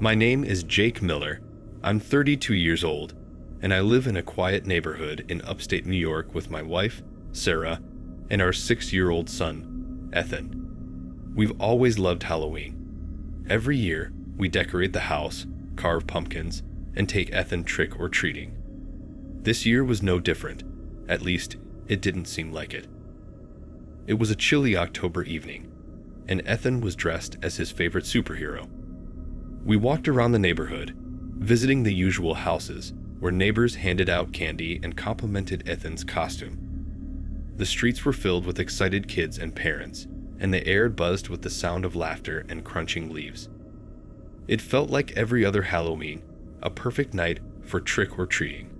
My name is Jake Miller. I'm 32 years old, and I live in a quiet neighborhood in upstate New York with my wife, Sarah, and our 6-year-old son, Ethan. We've always loved Halloween. Every year, we decorate the house, carve pumpkins, and take Ethan trick-or-treating. This year was no different. At least, it didn't seem like it. It was a chilly October evening, and Ethan was dressed as his favorite superhero. We walked around the neighborhood, visiting the usual houses where neighbors handed out candy and complimented Ethan's costume. The streets were filled with excited kids and parents, and the air buzzed with the sound of laughter and crunching leaves. It felt like every other Halloween, a perfect night for trick-or-treating.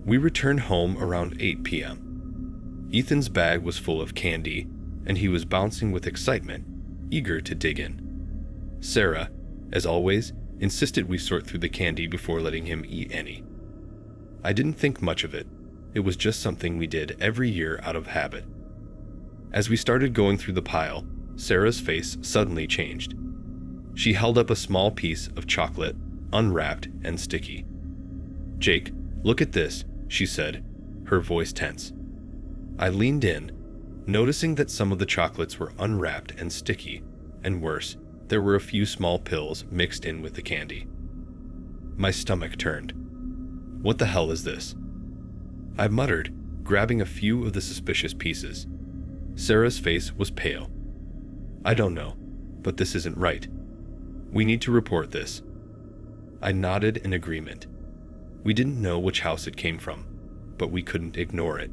We returned home around 8 p.m. Ethan's bag was full of candy, and he was bouncing with excitement, eager to dig in. Sarah, as always, insisted we sort through the candy before letting him eat any. I didn't think much of it. It was just something we did every year out of habit. As we started going through the pile, Sarah's face suddenly changed. She held up a small piece of chocolate, unwrapped and sticky. "Jake, look at this," she said, her voice tense. I leaned in, noticing that some of the chocolates were unwrapped and sticky, and worse, there were a few small pills mixed in with the candy. My stomach turned. "What the hell is this?" I muttered, grabbing a few of the suspicious pieces. Sarah's face was pale. "I don't know, but this isn't right. We need to report this." I nodded in agreement. We didn't know which house it came from, but we couldn't ignore it.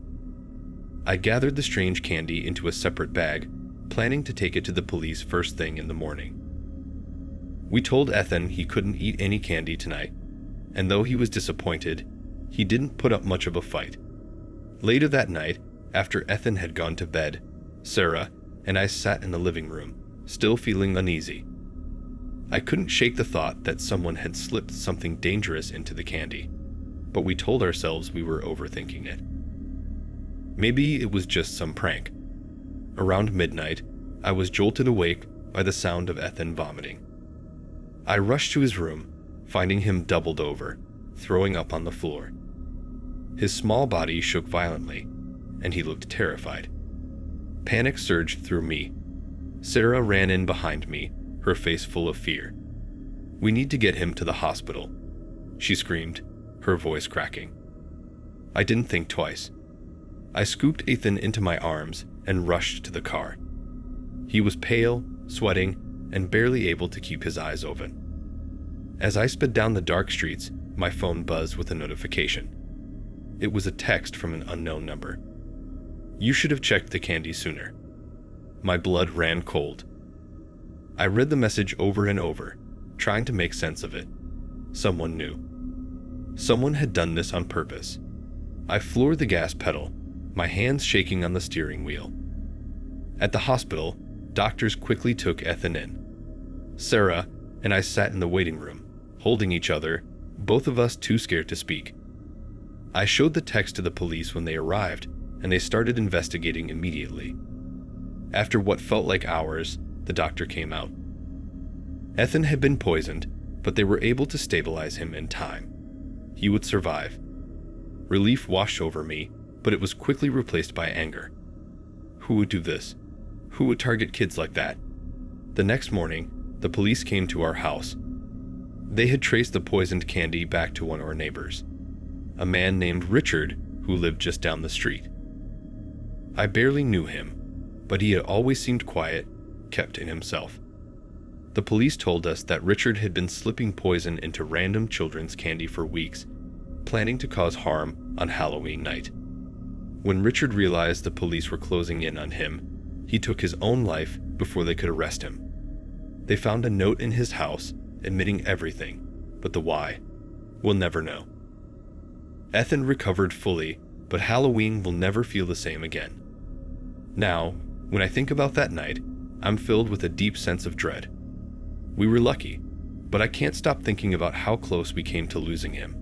I gathered the strange candy into a separate bag, planning to take it to the police first thing in the morning. We told Ethan he couldn't eat any candy tonight, and though he was disappointed, he didn't put up much of a fight. Later that night, after Ethan had gone to bed, Sarah and I sat in the living room, still feeling uneasy. I couldn't shake the thought that someone had slipped something dangerous into the candy, but we told ourselves we were overthinking it. Maybe it was just some prank. Around midnight, I was jolted awake by the sound of Ethan vomiting. I rushed to his room, finding him doubled over, throwing up on the floor. His small body shook violently, and he looked terrified. Panic surged through me. Sarah ran in behind me, her face full of fear. "We need to get him to the hospital," she screamed, her voice cracking. I didn't think twice. I scooped Ethan into my arms and rushed to the car. He was pale, sweating, and barely able to keep his eyes open. As I sped down the dark streets, my phone buzzed with a notification. It was a text from an unknown number. "You should have checked the candy sooner." My blood ran cold. I read the message over and over, trying to make sense of it. Someone knew. Someone had done this on purpose. I floored the gas pedal, my hands shaking on the steering wheel. At the hospital, doctors quickly took Ethan in. Sarah and I sat in the waiting room, holding each other, both of us too scared to speak. I showed the text to the police when they arrived, and they started investigating immediately. After what felt like hours, the doctor came out. Ethan had been poisoned, but they were able to stabilize him in time. He would survive. Relief washed over me, but it was quickly replaced by anger. Who would do this? Who would target kids like that? The next morning, the police came to our house. They had traced the poisoned candy back to one of our neighbors, a man named Richard who lived just down the street. I barely knew him, but he had always seemed quiet, kept in himself. The police told us that Richard had been slipping poison into random children's candy for weeks, planning to cause harm on Halloween night. When Richard realized the police were closing in on him, he took his own life before they could arrest him. They found a note in his house admitting everything, but the why, we'll never know. Ethan recovered fully, but Halloween will never feel the same again. Now, when I think about that night, I'm filled with a deep sense of dread. We were lucky, but I can't stop thinking about how close we came to losing him.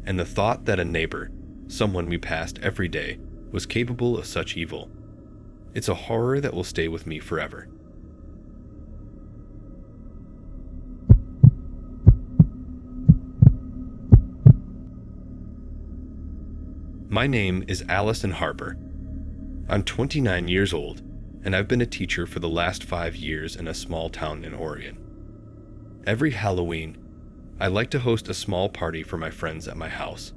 And the thought that a neighbor, someone we passed every day, was capable of such evil. It's a horror that will stay with me forever. My name is Allison Harper. I'm 29 years old, and I've been a teacher for the last 5 years in a small town in Oregon. Every Halloween, I like to host a small party for my friends at my house.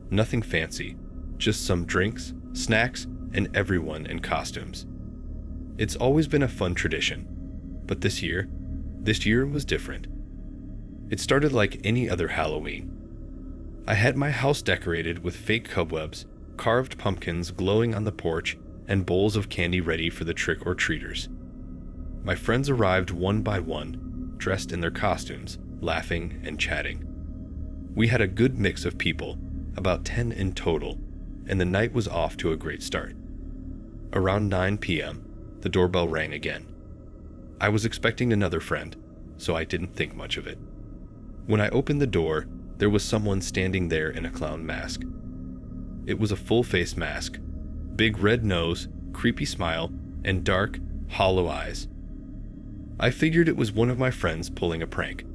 Nothing fancy, just some drinks, snacks, and everyone in costumes. It's always been a fun tradition, but this year was different. It started like any other Halloween. I had my house decorated with fake cobwebs, carved pumpkins glowing on the porch, and bowls of candy ready for the trick-or-treaters. My friends arrived one by one, dressed in their costumes, laughing and chatting. We had a good mix of people, about 10 in total, and the night was off to a great start. Around 9 p.m., the doorbell rang again. I was expecting another friend, so I didn't think much of it. When I opened the door, there was someone standing there in a clown mask. It was a full-face mask, big red nose, creepy smile, and dark, hollow eyes. I figured it was one of my friends pulling a prank.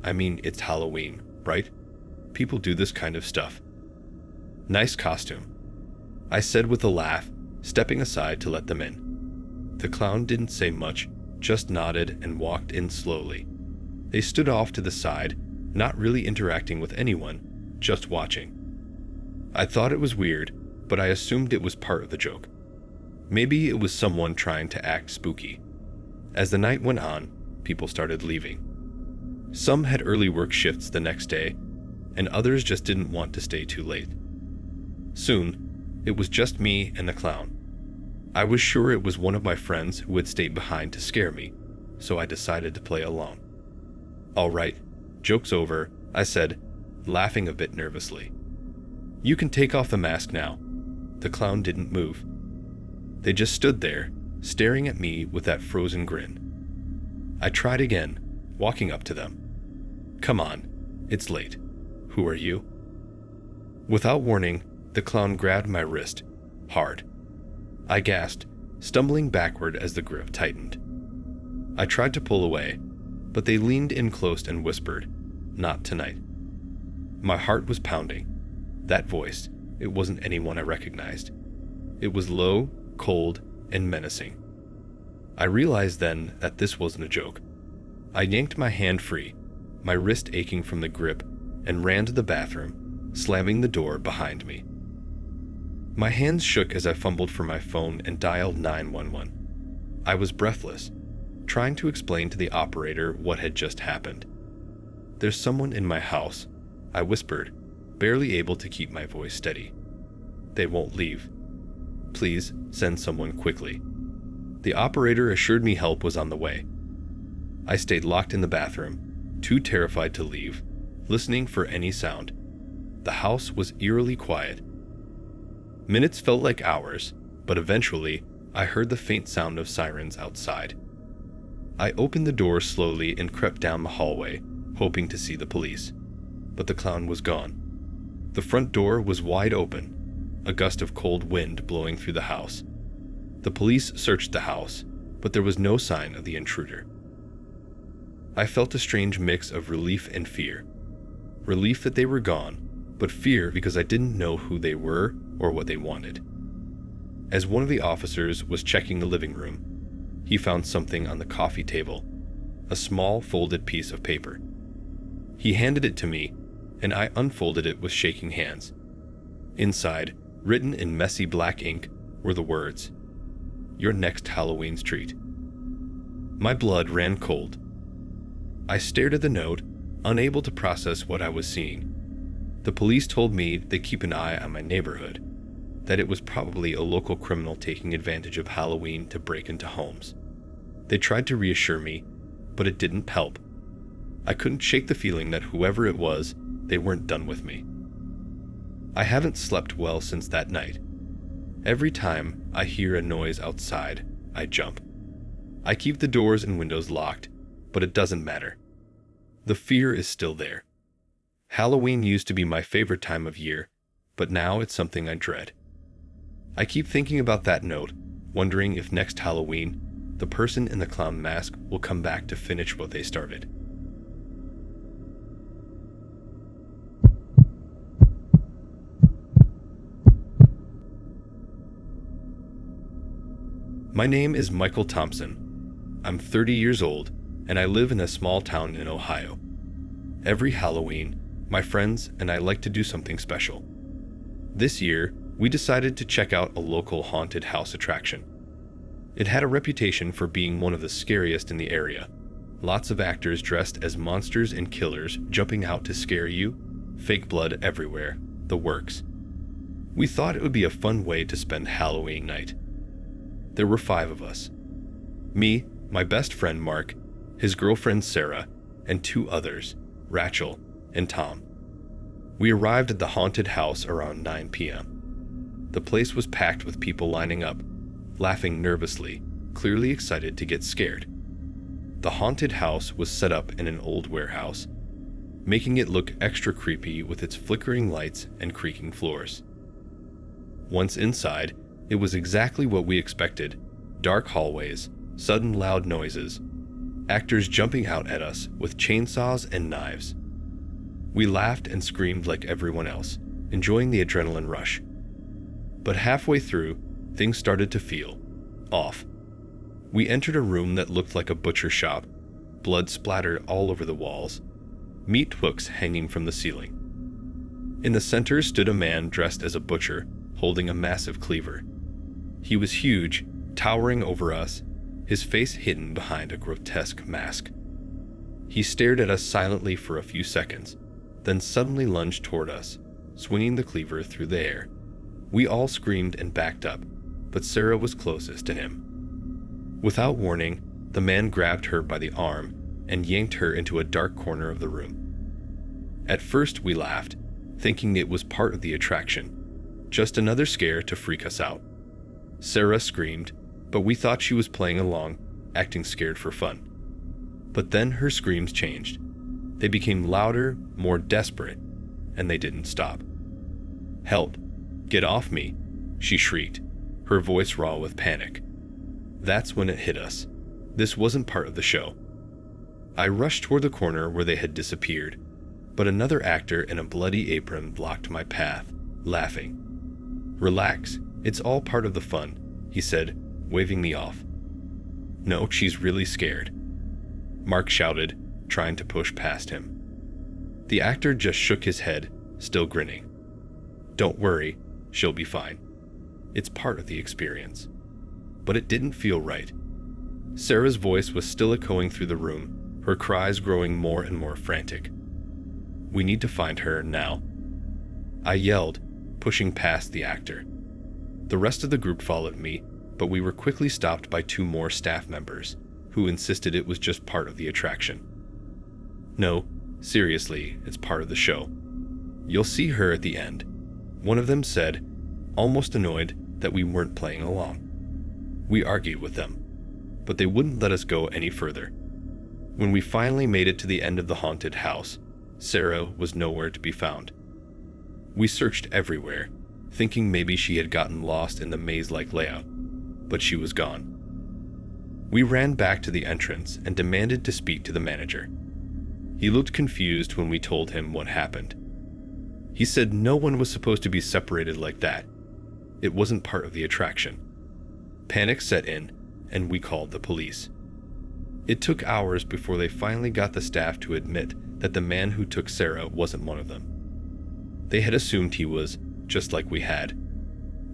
I mean, it's Halloween, right? People do this kind of stuff. Nice costume, I said with a laugh, stepping aside to let them in. The clown didn't say much, just nodded and walked in slowly. They stood off to the side, not really interacting with anyone, just watching. I thought it was weird, but I assumed it was part of the joke. Maybe it was someone trying to act spooky. As the night went on, people started leaving. Some had early work shifts the next day, and others just didn't want to stay too late. Soon, it was just me and the clown. I was sure it was one of my friends who had stayed behind to scare me, so I decided to play along. All right, joke's over, I said, laughing a bit nervously. You can take off the mask now. The clown didn't move. They just stood there, staring at me with that frozen grin. I tried again, walking up to them. Come on, it's late. Who are you? Without warning, the clown grabbed my wrist, hard. I gasped, stumbling backward as the grip tightened. I tried to pull away, but they leaned in close and whispered, "Not tonight." My heart was pounding. That voice, it wasn't anyone I recognized. It was low, cold, and menacing. I realized then that this wasn't a joke. I yanked my hand free, my wrist aching from the grip, and ran to the bathroom, slamming the door behind me. My hands shook as I fumbled for my phone and dialed 911. I was breathless, trying to explain to the operator what had just happened. "There's someone in my house," I whispered, barely able to keep my voice steady. "They won't leave. Please send someone quickly." The operator assured me help was on the way. I stayed locked in the bathroom, too terrified to leave, listening for any sound. The house was eerily quiet. Minutes felt like hours, but eventually, I heard the faint sound of sirens outside. I opened the door slowly and crept down the hallway, hoping to see the police. But the clown was gone. The front door was wide open, a gust of cold wind blowing through the house. The police searched the house, but there was no sign of the intruder. I felt a strange mix of relief and fear. Relief that they were gone, but fear because I didn't know who they were or what they wanted. As one of the officers was checking the living room, he found something on the coffee table, a small folded piece of paper. He handed it to me, and I unfolded it with shaking hands. Inside, written in messy black ink, were the words, "Your next Halloween's treat." My blood ran cold. I stared at the note, unable to process what I was seeing. The police told me they keep an eye on my neighborhood, that it was probably a local criminal taking advantage of Halloween to break into homes. They tried to reassure me, but it didn't help. I couldn't shake the feeling that whoever it was, they weren't done with me. I haven't slept well since that night. Every time I hear a noise outside, I jump. I keep the doors and windows locked, but it doesn't matter. The fear is still there. Halloween used to be my favorite time of year, but now it's something I dread. I keep thinking about that note, wondering if next Halloween, the person in the clown mask will come back to finish what they started. My name is Michael Thompson. I'm 30 years old, and I live in a small town in Ohio. Every Halloween, my friends and I like to do something special. This year, we decided to check out a local haunted house attraction. It had a reputation for being one of the scariest in the area. Lots of actors dressed as monsters and killers jumping out to scare you, fake blood everywhere, the works. We thought it would be a fun way to spend Halloween night. There were 5 of us. Me, my best friend Mark, his girlfriend Sarah, and 2 others, Rachel and Tom. We arrived at the haunted house around 9 p.m. The place was packed with people lining up, laughing nervously, clearly excited to get scared. The haunted house was set up in an old warehouse, making it look extra creepy with its flickering lights and creaking floors. Once inside, it was exactly what we expected: dark hallways, sudden loud noises, actors jumping out at us with chainsaws and knives. We laughed and screamed like everyone else, enjoying the adrenaline rush. But halfway through, things started to feel off. We entered a room that looked like a butcher shop, blood splattered all over the walls, meat hooks hanging from the ceiling. In the center stood a man dressed as a butcher, holding a massive cleaver. He was huge, towering over us, his face hidden behind a grotesque mask. He stared at us silently for a few seconds, then suddenly lunged toward us, swinging the cleaver through the air. We all screamed and backed up, but Sarah was closest to him. Without warning, the man grabbed her by the arm and yanked her into a dark corner of the room. At first we laughed, thinking it was part of the attraction, just another scare to freak us out. Sarah screamed, but we thought she was playing along, acting scared for fun. But then her screams changed. They became louder, more desperate, and they didn't stop. "Help! Get off me!" she shrieked, her voice raw with panic. That's when it hit us. This wasn't part of the show. I rushed toward the corner where they had disappeared, but another actor in a bloody apron blocked my path, laughing. "Relax, it's all part of the fun," he said, waving me off. "No, she's really scared," Mark shouted, trying to push past him. The actor just shook his head, still grinning. "Don't worry, she'll be fine. It's part of the experience." But it didn't feel right. Sarah's voice was still echoing through the room, her cries growing more and more frantic. "We need to find her now," I yelled, pushing past the actor. The rest of the group followed me, but we were quickly stopped by 2 more staff members, who insisted it was just part of the attraction. "No, seriously, it's part of the show. You'll see her at the end," one of them said, almost annoyed that we weren't playing along. We argued with them, but they wouldn't let us go any further. When we finally made it to the end of the haunted house, Sarah was nowhere to be found. We searched everywhere, thinking maybe she had gotten lost in the maze-like layout, but she was gone. We ran back to the entrance and demanded to speak to the manager. He looked confused when we told him what happened. He said no one was supposed to be separated like that. It wasn't part of the attraction. Panic set in, and we called the police. It took hours before they finally got the staff to admit that the man who took Sarah wasn't one of them. They had assumed he was, just like we had.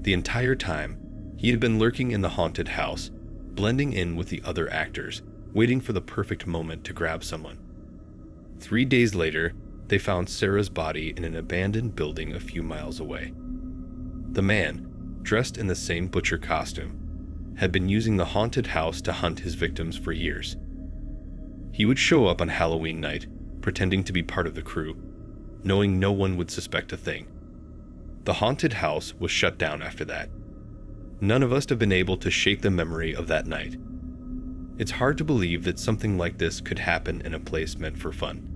The entire time, he had been lurking in the haunted house, blending in with the other actors, waiting for the perfect moment to grab someone. 3 days later, they found Sarah's body in an abandoned building a few miles away. The man, dressed in the same butcher costume, had been using the haunted house to hunt his victims for years. He would show up on Halloween night, pretending to be part of the crew, knowing no one would suspect a thing. The haunted house was shut down after that. None of us have been able to shake the memory of that night. It's hard to believe that something like this could happen in a place meant for fun.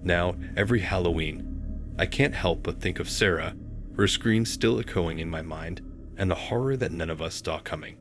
Now, every Halloween, I can't help but think of Sarah, her screams still echoing in my mind, and the horror that none of us saw coming.